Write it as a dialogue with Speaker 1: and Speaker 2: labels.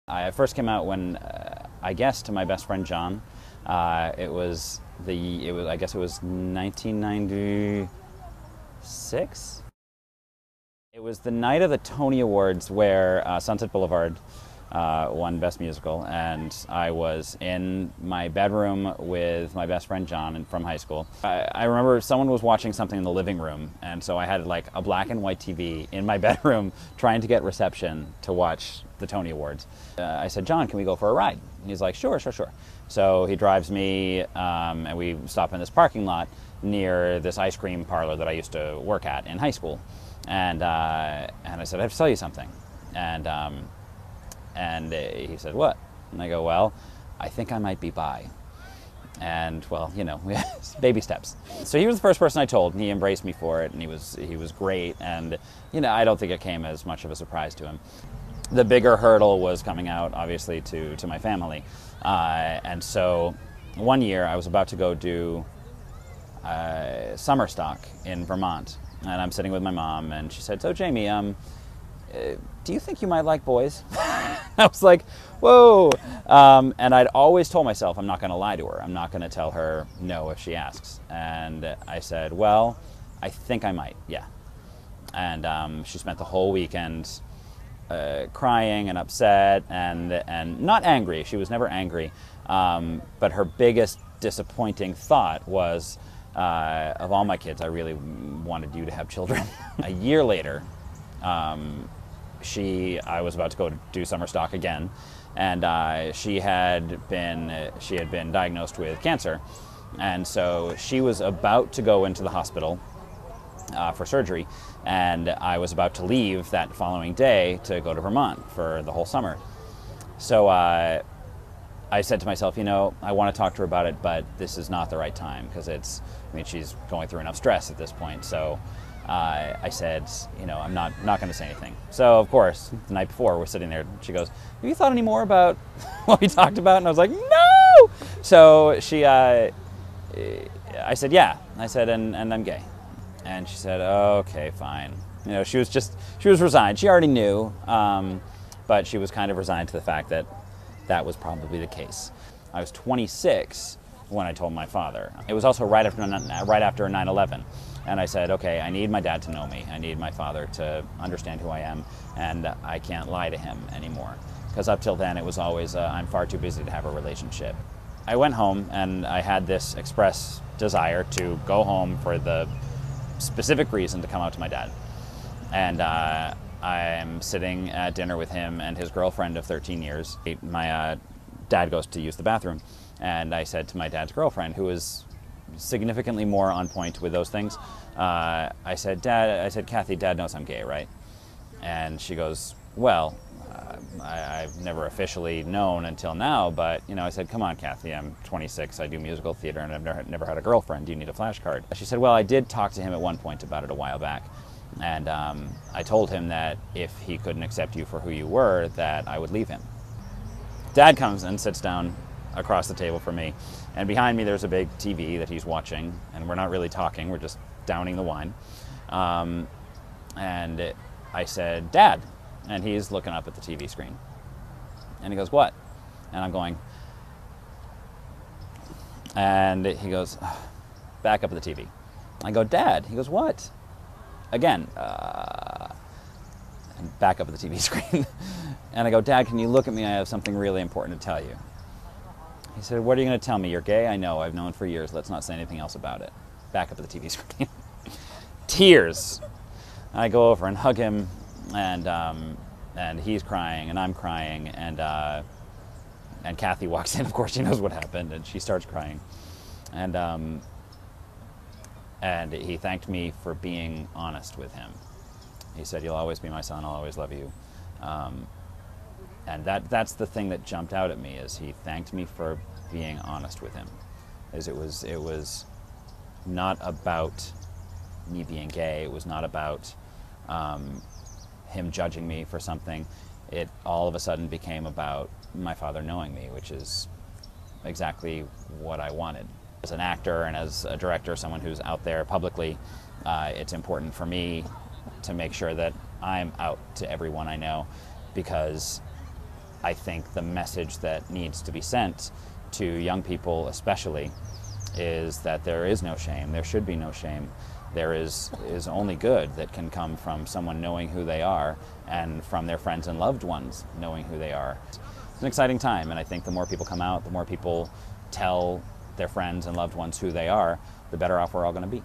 Speaker 1: I first came out when, I guess, to my best friend John. I guess it was 1996. It was the night of the Tony Awards where Sunset Boulevard won Best Musical, and I was in my bedroom with my best friend John from high school. I remember someone was watching something in the living room, and so I had like a black and white TV in my bedroom trying to get reception to watch the Tony Awards. I said, John, can we go for a ride? And he's like, sure. So he drives me, and we stop in this parking lot near this ice cream parlor that I used to work at in high school. And I said, I have to tell you something. And he said, what? And I go, well, I think I might be bi. And, well, you know, baby steps. So he was the first person I told, and he embraced me for it, and he was great. And, you know, I don't think it came as much of a surprise to him. The bigger hurdle was coming out, obviously, to my family. And so one year I was about to go do summer stock in Vermont. And I'm sitting with my mom, and she said, so Jamie, do you think you might like boys? I was like, whoa. And I'd always told myself I'm not going to lie to her. I'm not going to tell her no if she asks. And I said, well, I think I might, yeah. And she spent the whole weekend crying and upset and not angry. She was never angry. But her biggest disappointing thought was, of all my kids, I really wanted you to have children. A year later, I was about to go do summer stock again, and she had been diagnosed with cancer, and so she was about to go into the hospital for surgery, and I was about to leave that following day to go to Vermont for the whole summer. So I said to myself, you know, I want to talk to her about it, but this is not the right time because she's going through enough stress at this point. So I said, you know, I'm not going to say anything. So, of course, the night before, we're sitting there, she goes, have you thought any more about what we talked about? And I was like, no! So I said, yeah. I said, and I'm gay. And she said, okay, fine. You know, she was resigned. She already knew, but she was kind of resigned to the fact that that was probably the case. I was 26 when I told my father. It was also right after 9/11. And I said, okay, I need my dad to know me. I need my father to understand who I am, and I can't lie to him anymore. Because up till then, it was always, I'm far too busy to have a relationship. I went home, and I had this express desire to go home for the specific reason to come out to my dad. And I'm sitting at dinner with him and his girlfriend of 13 years. My dad goes to use the bathroom, and I said to my dad's girlfriend, who is significantly more on point with those things, I said, Kathy, Dad knows I'm gay, right? And she goes, well, I've never officially known until now, but, you know, I said, come on, Kathy, I'm 26, I do musical theater, and I've never had a girlfriend. Do you need a flashcard? She said, well, I did talk to him at one point about it a while back, and I told him that if he couldn't accept you for who you were, that I would leave him. Dad comes and sits down across the table from me, and behind me there's a big TV that he's watching, and we're not really talking, we're just downing the wine. And I said, Dad, and he's looking up at the TV screen. And he goes, what? And I'm going, and he goes, back up at the TV. I go, Dad. He goes, what? Again, and back up at the TV screen. And I go, Dad, can you look at me? I have something really important to tell you. He said, what are you going to tell me? You're gay? I know. I've known for years. Let's not say anything else about it. Back up at the TV screen. Tears. And I go over and hug him, and he's crying, and I'm crying, and Kathy walks in. Of course, she knows what happened, and she starts crying. And he thanked me for being honest with him. He said, you'll always be my son, I'll always love you. And that's the thing that jumped out at me, is he thanked me for being honest with him. It was not about me being gay, it was not about him judging me for something. It all of a sudden became about my father knowing me, which is exactly what I wanted. As an actor and as a director, someone who's out there publicly, it's important for me to make sure that I'm out to everyone I know, because I think the message that needs to be sent to young people especially is that there is no shame. There should be no shame. There is only good that can come from someone knowing who they are and from their friends and loved ones knowing who they are. It's an exciting time, and I think the more people come out, the more people tell their friends and loved ones who they are, the better off we're all going to be.